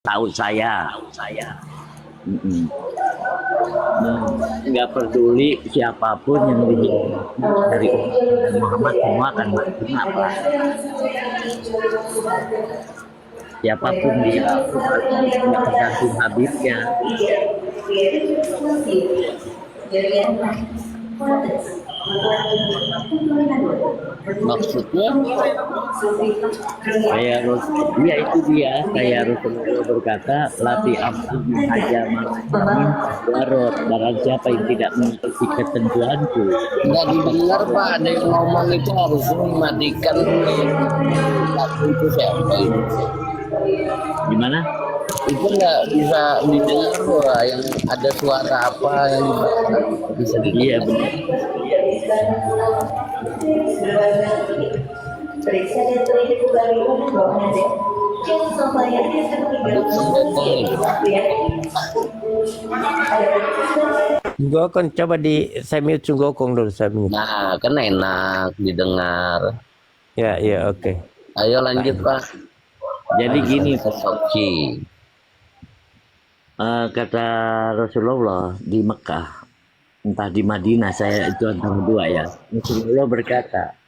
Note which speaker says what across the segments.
Speaker 1: tahu saya. Mm-mm. Nah, nggak peduli siapapun yang dari Muhammad semua akan mati apa siapapun dia nggak tergantung Habibnya.
Speaker 2: Maksudnya
Speaker 1: Kayak dia itu dia kayak Rasulullah berkata latih ampuh aja malamin warot barang siapa yang tidak mengikuti ketentuanku
Speaker 2: nggak
Speaker 1: maka
Speaker 2: didengar Pak, ada yang ngomong itu harus mematikan satu itu siapa itu?
Speaker 1: gimana.
Speaker 2: Itu nggak bisa didengar Pak, yang ada suara apa yang nggak bisa
Speaker 1: Iya
Speaker 2: didengar.
Speaker 1: benar.
Speaker 2: Habis menggotong itu.
Speaker 3: Sunggokong coba saya mute Sunggokong dulu saya mute.
Speaker 2: Nah, kan enak didengar.
Speaker 3: Ya oke.
Speaker 2: Ayo lanjut Pak.
Speaker 1: Jadi gini
Speaker 2: Soki.
Speaker 1: kata Rasulullah di Mekah entah di Madinah saya itu antara dua ya. Rasulullah berkata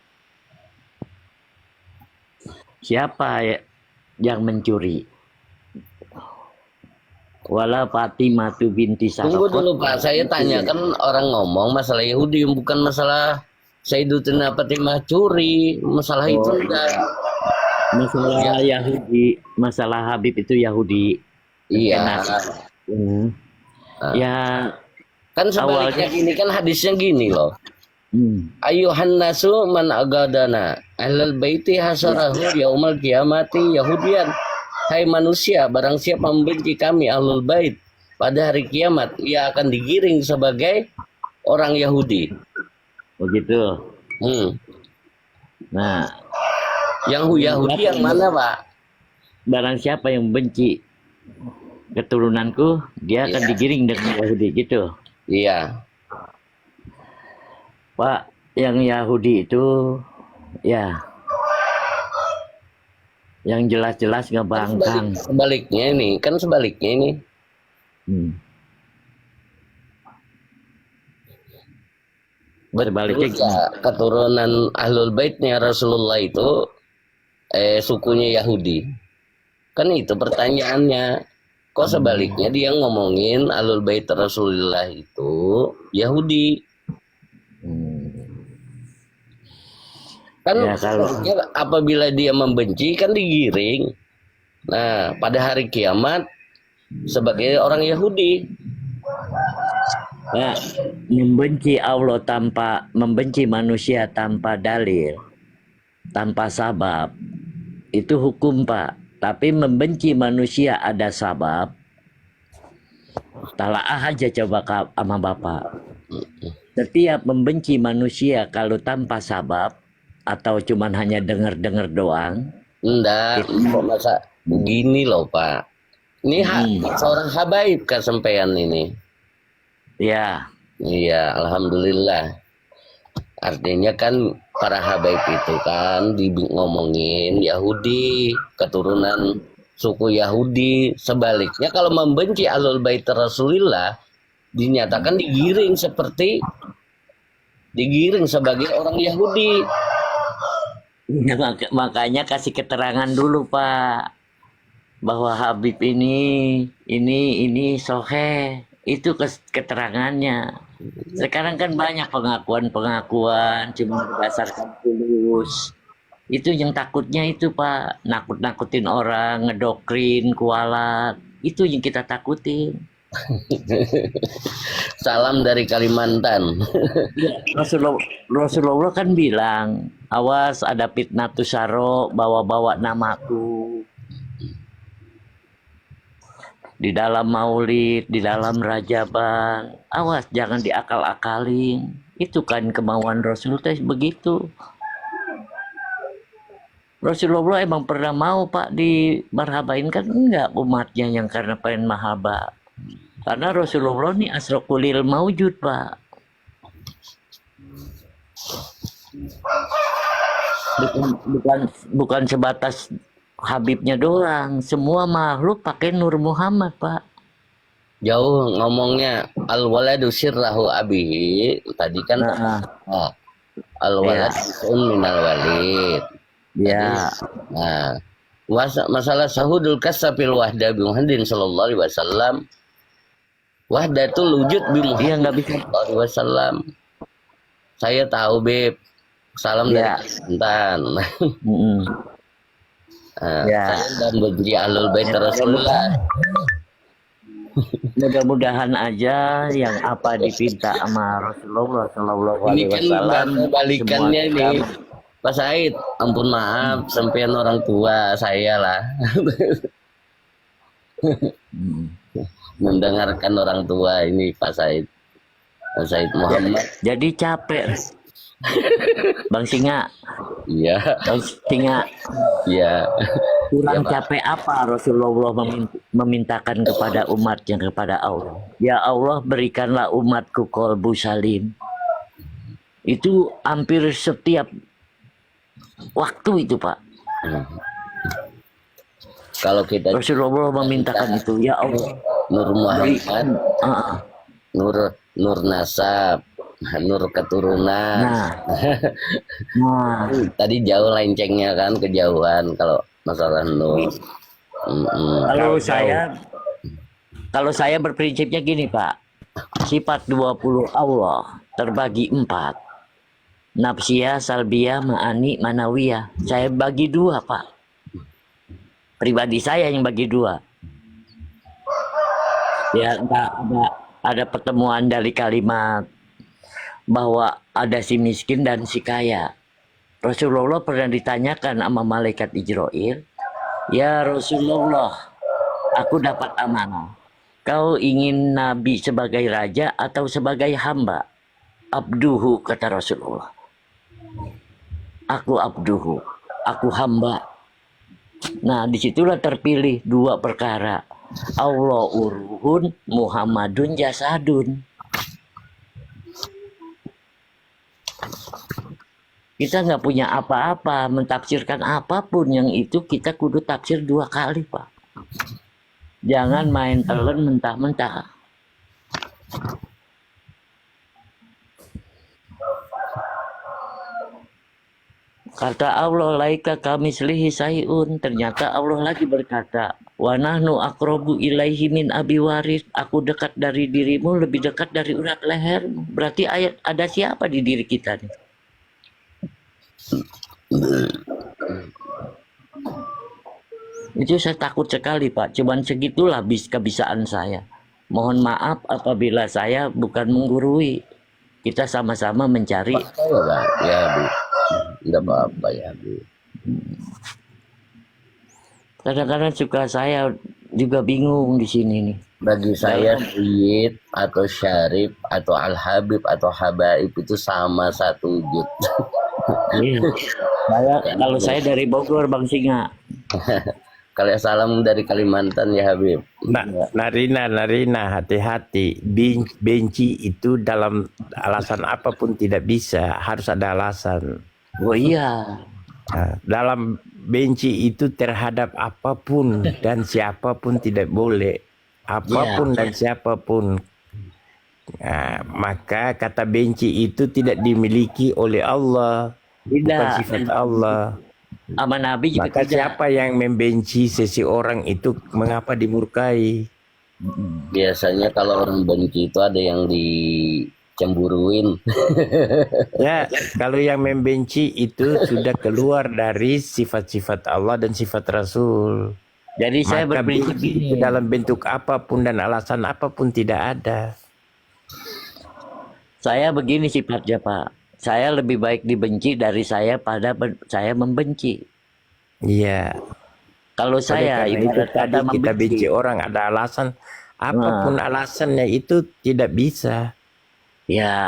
Speaker 1: siapa yang mencuri wala Fatimah tu binti
Speaker 2: Tunggu
Speaker 1: Sarokot.
Speaker 2: dulu Pak, saya tanya kan orang ngomong masalah Yahudi bukan masalah Sayyidatina Fatimah curi, masalah itu enggak.
Speaker 1: Masalah Yahudi, masalah Habib itu Yahudi.
Speaker 2: Iya.
Speaker 1: Hmm. Ya
Speaker 2: Kan sebaliknya
Speaker 1: awalnya
Speaker 2: gini kan hadisnya gini loh. Ayuhan nasu man agadana ahlal baiti hasarahu yaumal kiamati Yahudian. Hai manusia, barang siapa membenci kami ahlul bait pada hari kiamat, ia akan digiring sebagai orang Yahudi.
Speaker 1: begitu. Nah,
Speaker 2: Yang Yahudi yang mana Pak?
Speaker 1: barang siapa yang benci keturunanku, dia akan digiring dengan Yahudi gitu.
Speaker 2: Iya.
Speaker 1: Pak, yang Yahudi itu ya yang jelas-jelas ngebangkang.
Speaker 2: Sebaliknya ini, kan sebaliknya ini.
Speaker 1: Sebaliknya
Speaker 2: Betul ya, keturunan ahlul baitnya Rasulullah itu sukunya Yahudi. Kan itu pertanyaannya. Kok sebaliknya dia ngomongin ahlul bait Rasulullah itu Yahudi? Kan
Speaker 1: ya kalau
Speaker 2: apabila dia membenci kan digiring. Nah, pada hari kiamat sebagai orang Yahudi.
Speaker 1: ya, membenci Allah tanpa membenci manusia tanpa dalil, tanpa sabab, itu hukum Pak. Tapi membenci manusia ada sabab, talaah aja coba sama Bapak. Setiap membenci manusia kalau tanpa sabab atau cuman hanya dengar-dengar doang.
Speaker 2: Enggak, kok masa begini loh Pak. Ini seorang habaib kesampaian ini.
Speaker 1: Ya.
Speaker 2: Iya, alhamdulillah. Artinya kan para habaib itu kan ngomongin Yahudi, keturunan suku Yahudi. Sebaliknya kalau membenci ahlul bait Rasulillah dinyatakan digiring sebagai orang Yahudi.
Speaker 1: Ya, makanya kasih keterangan dulu Pak bahwa Habib ini sohe itu keterangannya. Sekarang kan banyak pengakuan cuma berdasarkan tulus. Itu yang takutnya itu Pak, nakut-nakutin orang, ngedokrin, kualat. Itu yang kita takutin.
Speaker 2: Salam dari Kalimantan.
Speaker 1: Rasulullah kan bilang, awas ada fitnatus syaro, bawa-bawa namaku. Di dalam maulid, di dalam rajaban, awas jangan diakal-akalin. Itu kan kemauan Rasulullah begitu. Rasulullah emang pernah mau Pak di marhabain kan enggak umatnya yang karena pengen mahaba. Karena Rasulullah ini asrokulil maujud Pak. Bukan sebatas Habibnya doang. Semua makhluk pakai Nur Muhammad, Pak.
Speaker 2: Jauh ngomongnya al waladu sirrahu abihi tadi kan
Speaker 1: Nah,
Speaker 2: al walad minal walid.
Speaker 1: ya.
Speaker 2: Nah, masalah sahudul kasafil wahda bi Muhammadin sallallahu alaihi wasallam. Wahdatul wujud bi
Speaker 1: Iya
Speaker 2: Muhammad
Speaker 1: nggak bisa.
Speaker 2: sallallahu alaihi wasallam. Saya tahu, Beb. Salam dari
Speaker 1: Ya.
Speaker 2: Kalimantan.
Speaker 1: Mm-mm. Ya.
Speaker 2: Saya dan benci ahlul bait Rasulullah.
Speaker 1: Mudah-mudahan aja yang apa dipinta sama Rasulullah Shallallahu
Speaker 2: Ini
Speaker 1: Alaihi
Speaker 2: kan
Speaker 1: Wasallam
Speaker 2: balikannya
Speaker 1: semua
Speaker 2: nih. Pak Said, ampun maaf, sampean orang tua saya lah. Mendengarkan orang tua ini Pak Said. Pak Said Muhammad.
Speaker 1: Jadi capek, Bang Singa.
Speaker 2: Iya,
Speaker 1: Bang Singa,
Speaker 2: iya.
Speaker 1: kurang
Speaker 2: Ya, Pak.
Speaker 1: capek apa Rasulullah memintakan kepada umatnya kepada Allah. Ya Allah, berikanlah umatku kolbu salim. Itu hampir setiap waktu itu, Pak.
Speaker 2: Kalau kita
Speaker 1: Rasulullah memintakan itu. Ya Allah,
Speaker 2: Nur Muhammad,
Speaker 1: ah,
Speaker 2: Nur nasab, Nur keturunan.
Speaker 1: nah, nah.
Speaker 2: Tadi jauh lencengnya kan, kejauhan kalau masalah Nur.
Speaker 1: Kalau saya berprinsipnya gini, Pak. Sifat 20 Allah terbagi 4. Nafsiyah, salbiyah, ma'ani, manawiyah. Saya bagi 2, Pak. Pribadi saya yang bagi 2. Ya, ada pertemuan dari kalimat bahwa ada si miskin dan si kaya. Rasulullah pernah ditanyakan sama malaikat Ijrail, "Ya Rasulullah, aku dapat amanah. Kau ingin nabi sebagai raja atau sebagai hamba?" "Abduhu," kata Rasulullah. "Aku abduhu, aku hamba." Nah, disitulah terpilih 2 perkara. Allah uruhun, Muhammadun jasadun. Kita nggak punya apa-apa, mentafsirkan apapun yang itu kita kudu tafsir 2 kali, Pak. Jangan main telen mentah-mentah. Kata Allah, laika kami selihi sayun. Ternyata Allah lagi berkata, wa nahnu aqrabu ilaihi min abi waris. Aku dekat dari dirimu, lebih dekat dari urat lehermu. Berarti ayat ada siapa di diri kita nih? Itu saya takut sekali, Pak. Cuman segitulah kebiasaan saya. Mohon maaf apabila saya bukan menggurui. Kita sama-sama mencari.
Speaker 2: Ya, Bu. Enggak apa-apa ya, Bu.
Speaker 1: Kadang-kadang suka saya juga bingung di sini nih.
Speaker 2: Bagi saya Sayyid atau Syarif atau Al-Habib atau Habaib itu sama satu wujud.
Speaker 1: Iya. Kalau saya dari Bogor, Bang Singa.
Speaker 2: Kalau salam dari Kalimantan ya Habib.
Speaker 3: Narina, hati-hati. Benci itu dalam alasan apapun tidak bisa, harus ada alasan.
Speaker 1: Oh iya.
Speaker 3: Nah, dalam benci itu terhadap apapun dan siapapun tidak boleh. Apapun dan siapapun. Nah, maka kata benci itu tidak dimiliki oleh Allah. Bukan sifat Allah.
Speaker 1: Sama Nabi juga
Speaker 3: Maka
Speaker 1: tidak.
Speaker 3: siapa yang membenci seseorang itu mengapa dimurkai?
Speaker 2: Biasanya kalau orang benci itu ada yang dicemburuin.
Speaker 3: Ya, kalau yang membenci itu sudah keluar dari sifat-sifat Allah dan sifat Rasul.
Speaker 1: Jadi saya
Speaker 3: Maka
Speaker 1: berprinsip
Speaker 3: benci
Speaker 1: gini.
Speaker 3: itu dalam bentuk apapun dan alasan apapun tidak ada.
Speaker 1: Saya begini sifatnya, Pak. Saya lebih baik dibenci dari saya saya membenci.
Speaker 3: Iya.
Speaker 1: Kalau saya
Speaker 3: Oleh karena itu
Speaker 1: ibarat
Speaker 3: tadi
Speaker 1: kata
Speaker 3: kita
Speaker 1: membenci.
Speaker 3: benci orang ada alasan, apapun alasannya itu tidak bisa.
Speaker 1: Ya.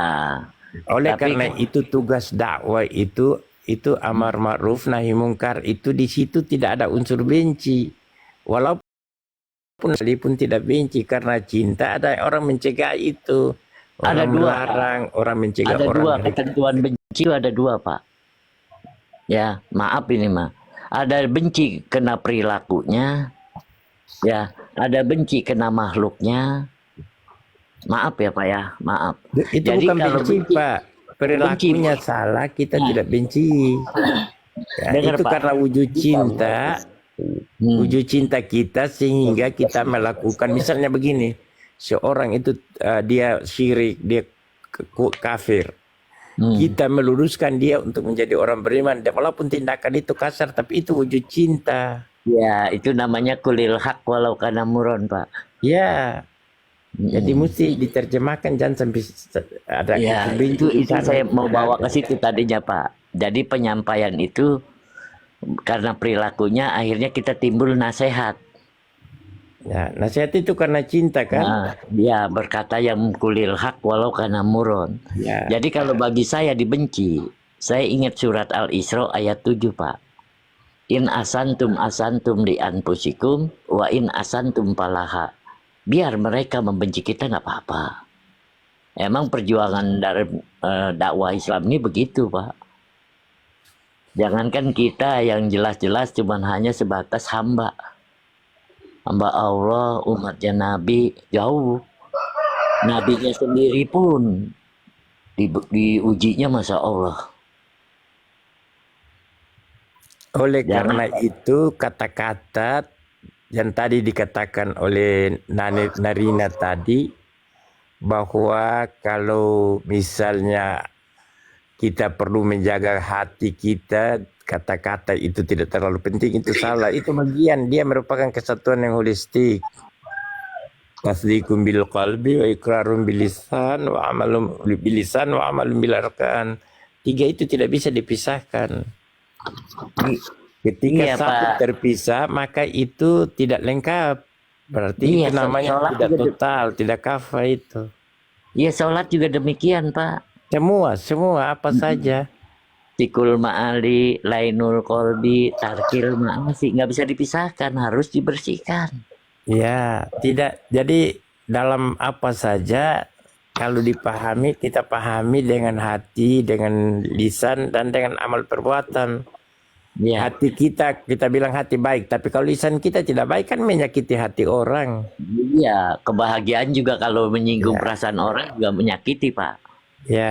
Speaker 3: Oleh
Speaker 1: Tapi
Speaker 3: karena itu tugas dakwah itu amar ma'ruf nahi mungkar itu di situ tidak ada unsur benci. Walaupun sekalipun tidak benci karena cinta ada orang mencegah itu.
Speaker 1: Ada
Speaker 3: Orang
Speaker 1: dua,
Speaker 3: melarang, orang mencegah
Speaker 1: ada
Speaker 3: orang.
Speaker 1: dua ketentuan benci, ada 2, Pak. Ya, maaf ini mah. Ada benci kena perilakunya, ya. Ada benci kena makhluknya. Maaf ya Pak ya, maaf.
Speaker 3: Itu
Speaker 1: Jadi
Speaker 3: bukan
Speaker 1: kalau
Speaker 3: benci, Pak. Perilakunya salah, kita tidak benci. Ya,
Speaker 1: dengar
Speaker 3: itu
Speaker 1: Pak.
Speaker 3: karena wujud cinta. Wujud cinta kita sehingga kita melakukan, misalnya begini, seorang itu dia syirik, dia kafir. Kita meluruskan dia untuk menjadi orang beriman, walaupun tindakan itu kasar, tapi itu wujud cinta.
Speaker 1: Ya, itu namanya kulil hak walau kana muron, Pak.
Speaker 3: Ya, jadi mesti diterjemahkan, jangan sampai ada
Speaker 1: Ya,
Speaker 3: benci di
Speaker 1: itu
Speaker 3: sana.
Speaker 1: saya mau bawa ke situ tadinya Pak. Jadi penyampaian itu karena perilakunya akhirnya kita timbul nasihat.
Speaker 3: Ya, nasihat itu karena cinta kan?
Speaker 1: Nah, dia berkata yang kulil hak walau kana muron.
Speaker 3: Ya.
Speaker 1: Jadi kalau bagi saya dibenci, saya ingat surat Al-Isra ayat 7 Pak. In asantum li anfusikum wa in asantum falaha. Biar mereka membenci kita nggak apa-apa. Emang perjuangan dari dakwah Islam ini begitu Pak. Jangankan kita yang jelas-jelas cuman hanya sebatas hamba. Hamba Allah, umatnya Nabi jauh. Nabinya sendiri pun diujinya Masya Allah.
Speaker 3: Oleh
Speaker 1: Jangan.
Speaker 3: karena itu kata-kata yang tadi dikatakan oleh Narina tadi, bahwa kalau misalnya kita perlu menjaga hati kita, kata-kata itu tidak terlalu penting, itu salah. Itu bagian, dia merupakan kesatuan yang holistik. Tasdiqum bil qalbi wa iqrarun bil lisan wa amalun bil arkan. Tiga itu tidak bisa dipisahkan. Ketika
Speaker 1: Iya,
Speaker 3: satu
Speaker 1: Pak.
Speaker 3: terpisah, maka itu tidak lengkap. Berarti itu namanya
Speaker 1: sholat
Speaker 3: tidak
Speaker 1: juga
Speaker 3: total, tidak kafah itu.
Speaker 1: Iya, sholat juga demikian, Pak.
Speaker 3: Semua apa saja.
Speaker 1: Tikul ma'ali, lainul kolbi, tarkil ma'asi. Nggak bisa dipisahkan, harus dibersihkan.
Speaker 3: Ya, tidak. Jadi dalam apa saja, kalau dipahami, kita pahami dengan hati, dengan lisan, dan dengan amal perbuatan.
Speaker 1: Ya,
Speaker 3: Hati kita bilang hati baik, tapi kalau lisan kita tidak baik kan menyakiti hati orang.
Speaker 1: iya. Kebahagiaan juga kalau menyinggung
Speaker 3: Ya.
Speaker 1: perasaan orang juga menyakiti, Pak.
Speaker 3: Ya,